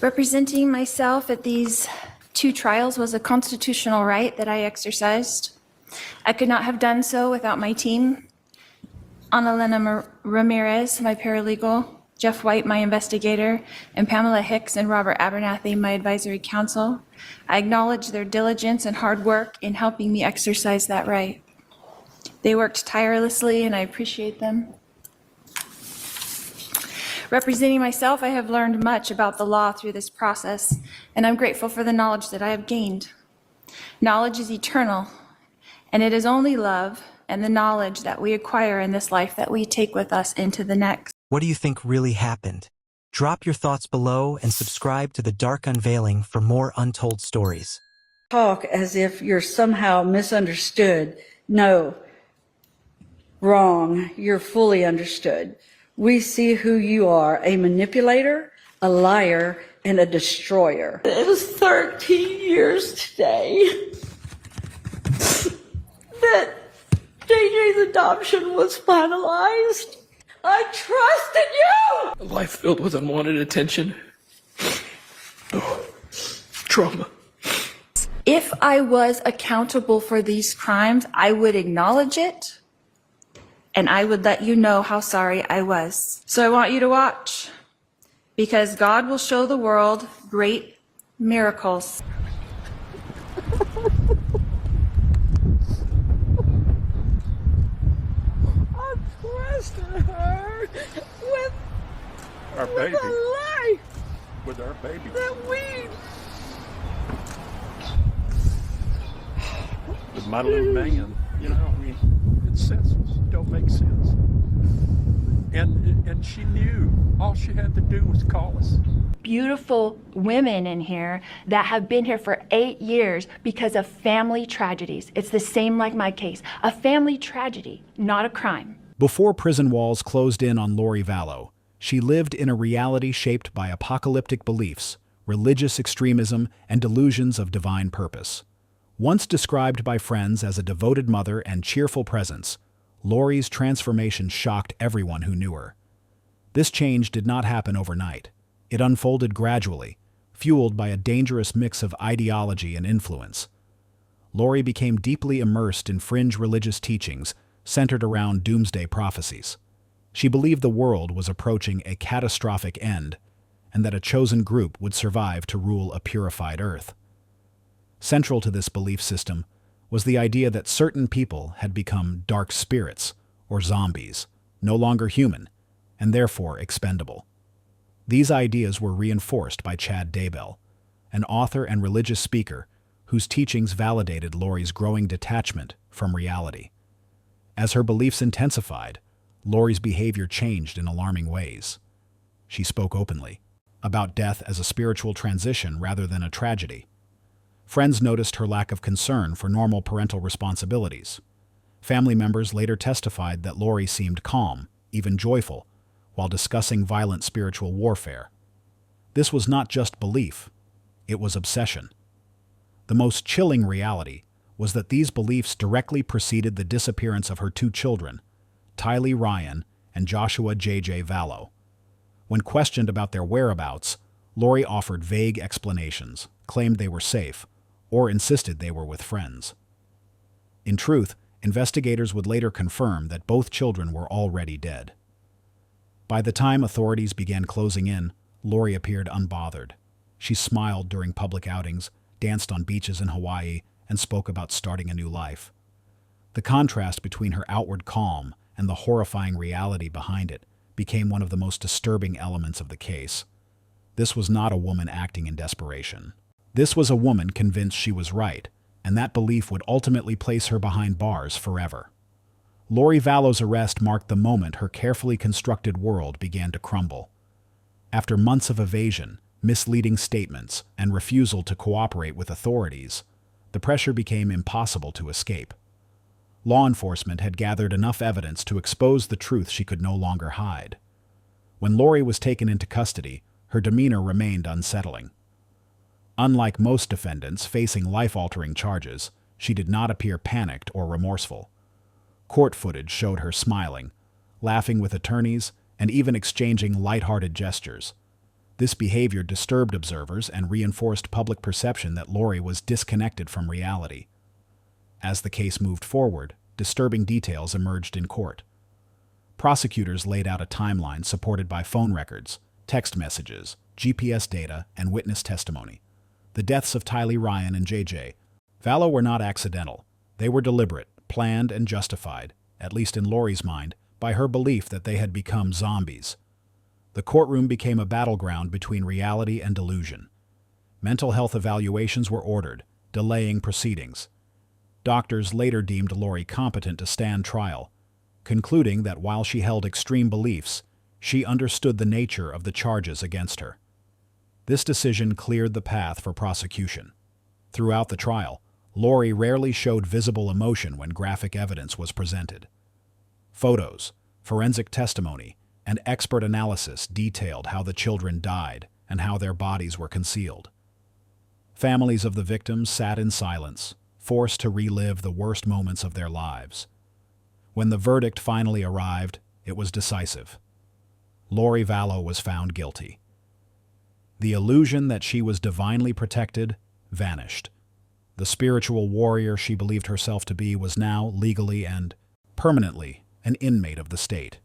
Representing myself at these two trials was a constitutional right that I exercised. I could not have done so without my team. Annalena Ramirez, my paralegal, Jeff White, my investigator, and Pamela Hicks and Robert Abernathy, my advisory counsel. I acknowledge their diligence and hard work in helping me exercise that right. They worked tirelessly, and I appreciate them. Representing myself, I have learned much about the law through this process, and I'm grateful for the knowledge that I have gained. Knowledge is eternal, and it is only love and the knowledge that we acquire in this life that we take with us into the next. What do you think really happened? Drop your thoughts below and subscribe to The Dark Unveiling for more untold stories. Talk as if you're somehow misunderstood. No, wrong. You're fully understood. We see who you are, a manipulator, a liar, and a destroyer. It was 13 years today that JJ's adoption was finalized. I trusted you! A life filled with unwanted attention. Oh, trauma. If I was accountable for these crimes, I would acknowledge it, and I would let you know how sorry I was. So I want you to watch, because God will show the world great miracles. I trusted her with our baby. a life With our baby. that we... With my little man. You know, I mean, it sense don't make sense. And she knew. All she had to do was call us. Beautiful women in here that have been here for 8 years because of family tragedies. It's the same like my case. A family tragedy, not a crime. Before prison walls closed in on Lori Vallow, she lived in a reality shaped by apocalyptic beliefs, religious extremism, and delusions of divine purpose. Once described by friends as a devoted mother and cheerful presence, Lori's transformation shocked everyone who knew her. This change did not happen overnight. It unfolded gradually, fueled by a dangerous mix of ideology and influence. Lori became deeply immersed in fringe religious teachings centered around doomsday prophecies. She believed the world was approaching a catastrophic end, and that a chosen group would survive to rule a purified earth. Central to this belief system was the idea that certain people had become dark spirits, or zombies, no longer human, and therefore expendable. These ideas were reinforced by Chad Daybell, an author and religious speaker whose teachings validated Lori's growing detachment from reality. As her beliefs intensified, Lori's behavior changed in alarming ways. She spoke openly about death as a spiritual transition rather than a tragedy. Friends noticed her lack of concern for normal parental responsibilities. Family members later testified that Lori seemed calm, even joyful, while discussing violent spiritual warfare. This was not just belief, it was obsession. The most chilling reality was that these beliefs directly preceded the disappearance of her 2 children, Tylee Ryan and Joshua J.J. Vallow. When questioned about their whereabouts, Lori offered vague explanations, claimed they were safe, or insisted they were with friends. In truth, investigators would later confirm that both children were already dead. By the time authorities began closing in, Lori appeared unbothered. She smiled during public outings, danced on beaches in Hawaii, and spoke about starting a new life. The contrast between her outward calm and the horrifying reality behind it became one of the most disturbing elements of the case. This was not a woman acting in desperation. This was a woman convinced she was right, and that belief would ultimately place her behind bars forever. Lori Vallow's arrest marked the moment her carefully constructed world began to crumble. After months of evasion, misleading statements, and refusal to cooperate with authorities, the pressure became impossible to escape. Law enforcement had gathered enough evidence to expose the truth she could no longer hide. When Lori was taken into custody, her demeanor remained unsettling. Unlike most defendants facing life-altering charges, she did not appear panicked or remorseful. Court footage showed her smiling, laughing with attorneys, and even exchanging light-hearted gestures. This behavior disturbed observers and reinforced public perception that Lori was disconnected from reality. As the case moved forward, disturbing details emerged in court. Prosecutors laid out a timeline supported by phone records, text messages, GPS data, and witness testimony. The deaths of Tylee Ryan and J.J. Vallow were not accidental. They were deliberate, planned, and justified, at least in Lori's mind, by her belief that they had become zombies. The courtroom became a battleground between reality and delusion. Mental health evaluations were ordered, delaying proceedings. Doctors later deemed Lori competent to stand trial, concluding that while she held extreme beliefs, she understood the nature of the charges against her. This decision cleared the path for prosecution. Throughout the trial, Lori rarely showed visible emotion when graphic evidence was presented. Photos, forensic testimony, and expert analysis detailed how the children died and how their bodies were concealed. Families of the victims sat in silence, forced to relive the worst moments of their lives. When the verdict finally arrived, it was decisive. Lori Vallow was found guilty. The illusion that she was divinely protected vanished. The spiritual warrior she believed herself to be was now legally and permanently an inmate of the state.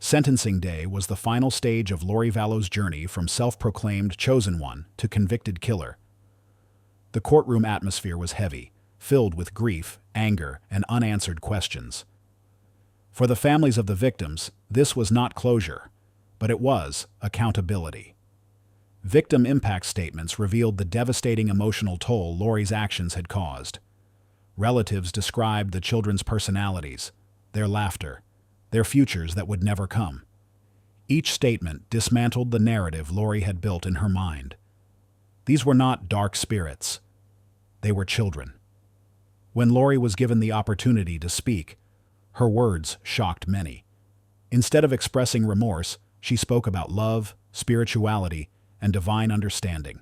Sentencing day was the final stage of Lori Vallow's journey from self-proclaimed chosen one to convicted killer. The courtroom atmosphere was heavy, filled with grief, anger, and unanswered questions. For the families of the victims, this was not closure, but it was accountability. Victim impact statements revealed the devastating emotional toll Lori's actions had caused. Relatives described the children's personalities, their laughter, their futures that would never come. Each statement dismantled the narrative Lori had built in her mind. These were not dark spirits. They were children. When Lori was given the opportunity to speak, her words shocked many. Instead of expressing remorse, she spoke about love, spirituality, and divine understanding.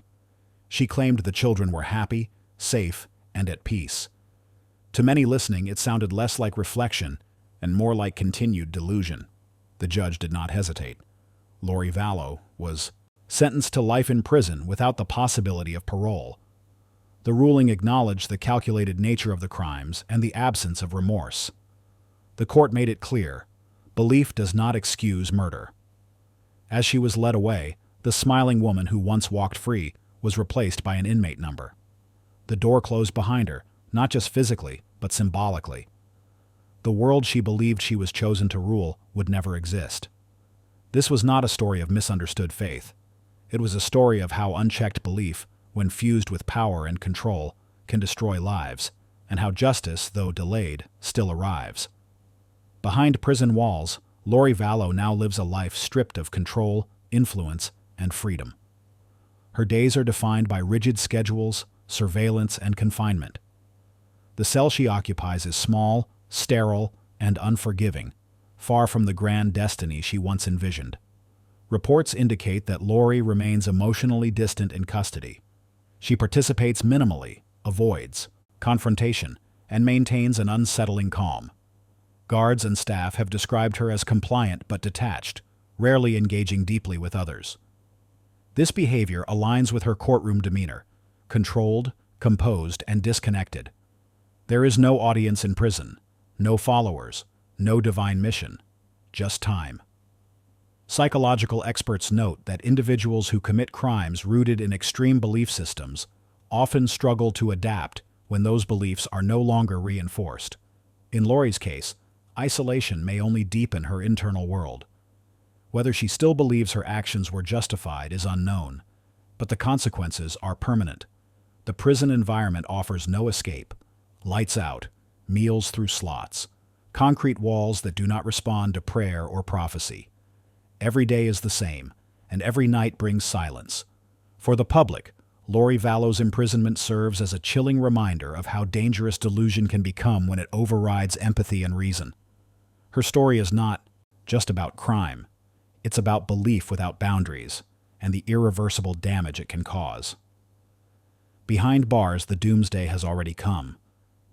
She claimed the children were happy, safe, and at peace. To many listening, it sounded less like reflection and more like continued delusion. The judge did not hesitate. Lori Vallow was sentenced to life in prison without the possibility of parole. The ruling acknowledged the calculated nature of the crimes and the absence of remorse. The court made it clear, belief does not excuse murder. As she was led away, the smiling woman who once walked free was replaced by an inmate number. The door closed behind her, not just physically, but symbolically. The world she believed she was chosen to rule would never exist. This was not a story of misunderstood faith. It was a story of how unchecked belief, when fused with power and control, can destroy lives, and how justice, though delayed, still arrives. Behind prison walls, Lori Vallow now lives a life stripped of control, influence, and freedom. Her days are defined by rigid schedules, surveillance, and confinement. The cell she occupies is small, sterile, and unforgiving, far from the grand destiny she once envisioned. Reports indicate that Lori remains emotionally distant in custody. She participates minimally, avoids confrontation, and maintains an unsettling calm. Guards and staff have described her as compliant but detached, rarely engaging deeply with others. This behavior aligns with her courtroom demeanor, controlled, composed, and disconnected. There is no audience in prison, no followers, no divine mission, just time. Psychological experts note that individuals who commit crimes rooted in extreme belief systems often struggle to adapt when those beliefs are no longer reinforced. In Lori's case, isolation may only deepen her internal world. Whether she still believes her actions were justified is unknown, but the consequences are permanent. The prison environment offers no escape. Lights out, meals through slots, concrete walls that do not respond to prayer or prophecy. Every day is the same, and every night brings silence. For the public, Lori Vallow's imprisonment serves as a chilling reminder of how dangerous delusion can become when it overrides empathy and reason. Her story is not just about crime. It's about belief without boundaries and the irreversible damage it can cause. Behind bars, the doomsday has already come,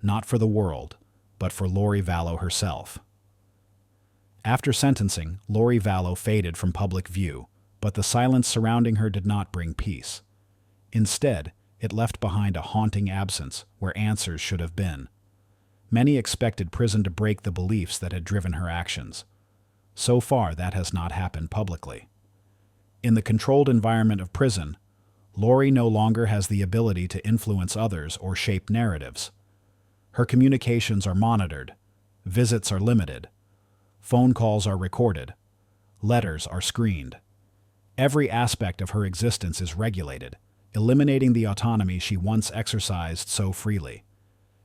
not for the world, but for Lori Vallow herself. After sentencing, Lori Vallow faded from public view, but the silence surrounding her did not bring peace. Instead, it left behind a haunting absence where answers should have been. Many expected prison to break the beliefs that had driven her actions. So far, that has not happened publicly. In the controlled environment of prison, Lori no longer has the ability to influence others or shape narratives. Her communications are monitored, visits are limited, phone calls are recorded, letters are screened. Every aspect of her existence is regulated, eliminating the autonomy she once exercised so freely.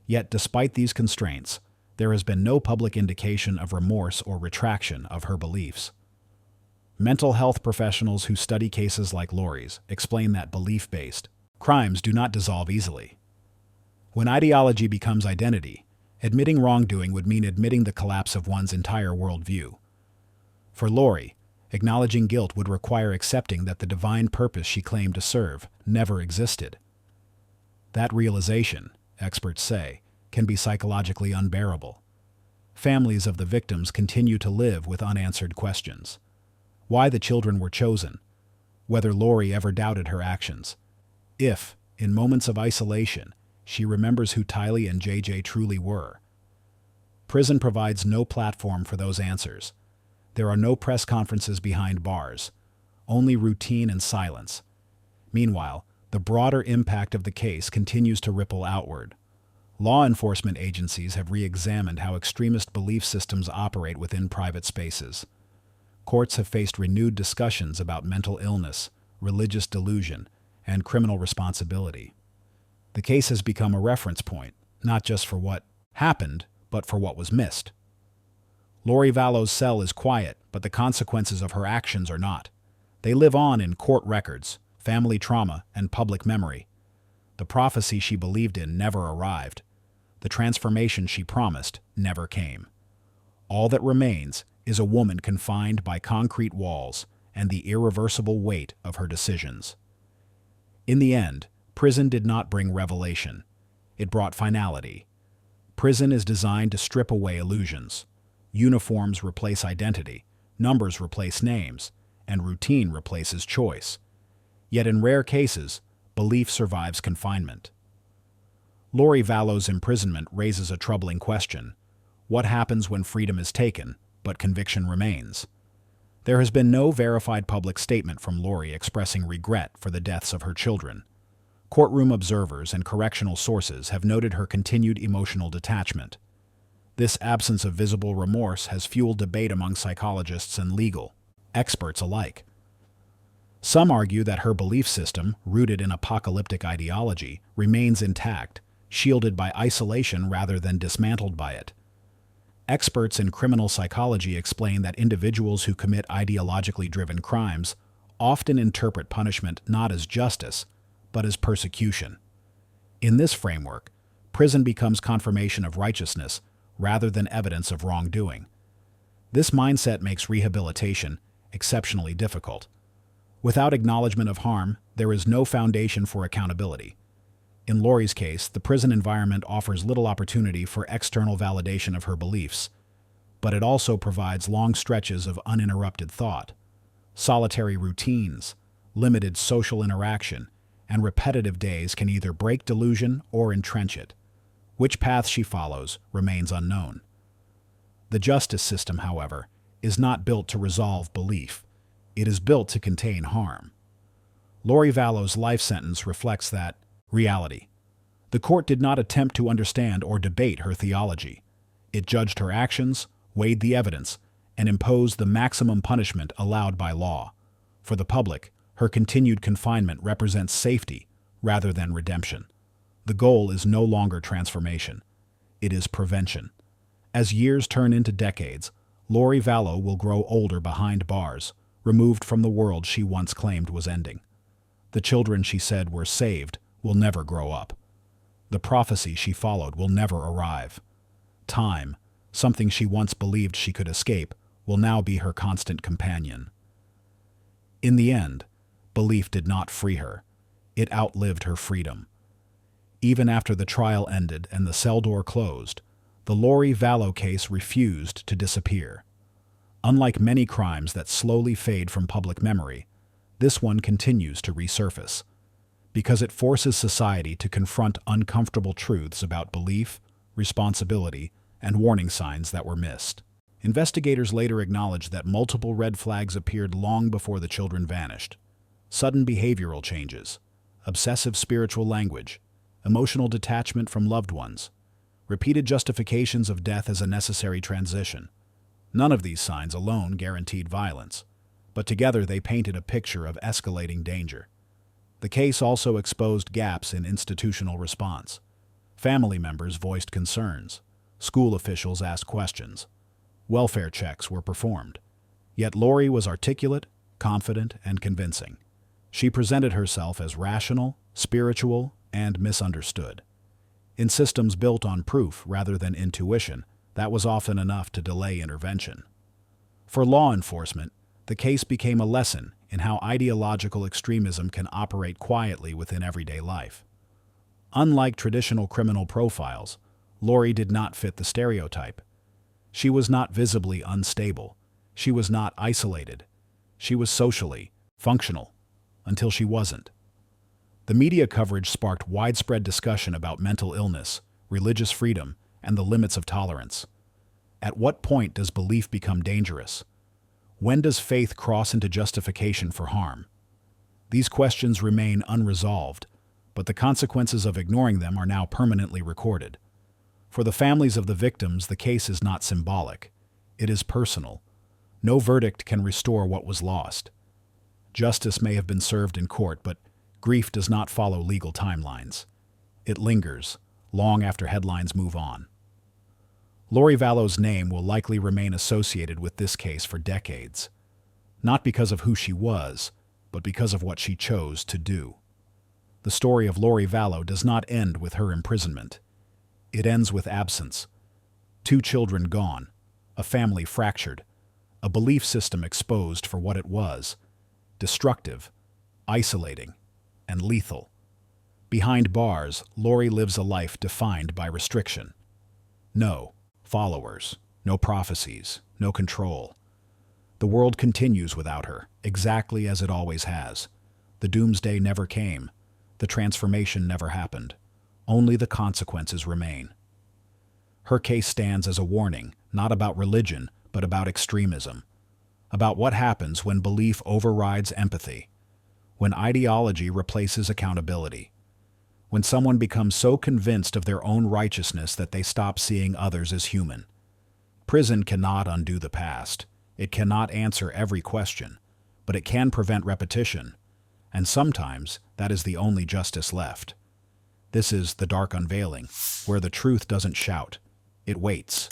Yet despite these constraints, there has been no public indication of remorse or retraction of her beliefs. Mental health professionals who study cases like Lori's explain that belief-based crimes do not dissolve easily. When ideology becomes identity, admitting wrongdoing would mean admitting the collapse of one's entire worldview. For Lori, acknowledging guilt would require accepting that the divine purpose she claimed to serve never existed. That realization, experts say, can be psychologically unbearable. Families of the victims continue to live with unanswered questions. Why the children were chosen, whether Lori ever doubted her actions, if, in moments of isolation, she remembers who Tylee and JJ truly were. Prison provides no platform for those answers. There are no press conferences behind bars, only routine and silence. Meanwhile, the broader impact of the case continues to ripple outward. Law enforcement agencies have re-examined how extremist belief systems operate within private spaces. Courts have faced renewed discussions about mental illness, religious delusion, and criminal responsibility. The case has become a reference point, not just for what happened, but for what was missed. Lori Vallow's cell is quiet, but the consequences of her actions are not. They live on in court records, family trauma, and public memory. The prophecy she believed in never arrived. The transformation she promised never came. All that remains is a woman confined by concrete walls and the irreversible weight of her decisions. In the end, prison did not bring revelation. It brought finality. Prison is designed to strip away illusions. Uniforms replace identity, numbers replace names, and routine replaces choice. Yet in rare cases, belief survives confinement. Lori Vallow's imprisonment raises a troubling question. What happens when freedom is taken, but conviction remains? There has been no verified public statement from Lori expressing regret for the deaths of her children. Courtroom observers and correctional sources have noted her continued emotional detachment. This absence of visible remorse has fueled debate among psychologists and legal experts alike. Some argue that her belief system, rooted in apocalyptic ideology, remains intact, shielded by isolation rather than dismantled by it. Experts in criminal psychology explain that individuals who commit ideologically driven crimes often interpret punishment not as justice, but as persecution. In this framework, prison becomes confirmation of righteousness rather than evidence of wrongdoing. This mindset makes rehabilitation exceptionally difficult. Without acknowledgement of harm, there is no foundation for accountability. In Lori's case, the prison environment offers little opportunity for external validation of her beliefs, but it also provides long stretches of uninterrupted thought. Solitary routines, limited social interaction, and repetitive days can either break delusion or entrench it. Which path she follows remains unknown. The justice system, however, is not built to resolve belief. It is built to contain harm. Lori Vallow's life sentence reflects that reality. The court did not attempt to understand or debate her theology. It judged her actions, weighed the evidence, and imposed the maximum punishment allowed by law. For the public, her continued confinement represents safety rather than redemption. The goal is no longer transformation. It is prevention. As years turn into decades, Lori Vallow will grow older behind bars, removed from the world she once claimed was ending. The children she said were saved will never grow up. The prophecy she followed will never arrive. Time, something she once believed she could escape, will now be her constant companion. In the end, belief did not free her. It outlived her freedom. Even after the trial ended and the cell door closed, the Lori Vallow case refused to disappear. Unlike many crimes that slowly fade from public memory, this one continues to resurface, because it forces society to confront uncomfortable truths about belief, responsibility, and warning signs that were missed. Investigators later acknowledged that multiple red flags appeared long before the children vanished. Sudden behavioral changes, obsessive spiritual language, emotional detachment from loved ones, repeated justifications of death as a necessary transition. None of these signs alone guaranteed violence, but together they painted a picture of escalating danger. The case also exposed gaps in institutional response. Family members voiced concerns. School officials asked questions. Welfare checks were performed. Yet Lori was articulate, confident, and convincing. She presented herself as rational, spiritual, and misunderstood. In systems built on proof rather than intuition, that was often enough to delay intervention. For law enforcement, the case became a lesson in how ideological extremism can operate quietly within everyday life. Unlike traditional criminal profiles, Lori did not fit the stereotype. She was not visibly unstable. She was not isolated. She was socially functional, until she wasn't. The media coverage sparked widespread discussion about mental illness, religious freedom, and the limits of tolerance. At what point does belief become dangerous? When does faith cross into justification for harm? These questions remain unresolved, but the consequences of ignoring them are now permanently recorded. For the families of the victims, the case is not symbolic. It is personal. No verdict can restore what was lost. Justice may have been served in court, but grief does not follow legal timelines. It lingers, long after headlines move on. Lori Vallow's name will likely remain associated with this case for decades, not because of who she was, but because of what she chose to do. The story of Lori Vallow does not end with her imprisonment. It ends with absence. 2 children gone, a family fractured, a belief system exposed for what it was, destructive, isolating, and lethal. Behind bars, Lori lives a life defined by restriction. No followers, no prophecies, no control. The world continues without her, exactly as it always has. The doomsday never came. The transformation never happened. Only the consequences remain. Her case stands as a warning, not about religion, but about extremism. About what happens when belief overrides empathy. When ideology replaces accountability. When someone becomes so convinced of their own righteousness that they stop seeing others as human. Prison cannot undo the past. It cannot answer every question, but it can prevent repetition. And sometimes that is the only justice left. This is the dark unveiling, where the truth doesn't shout. It waits.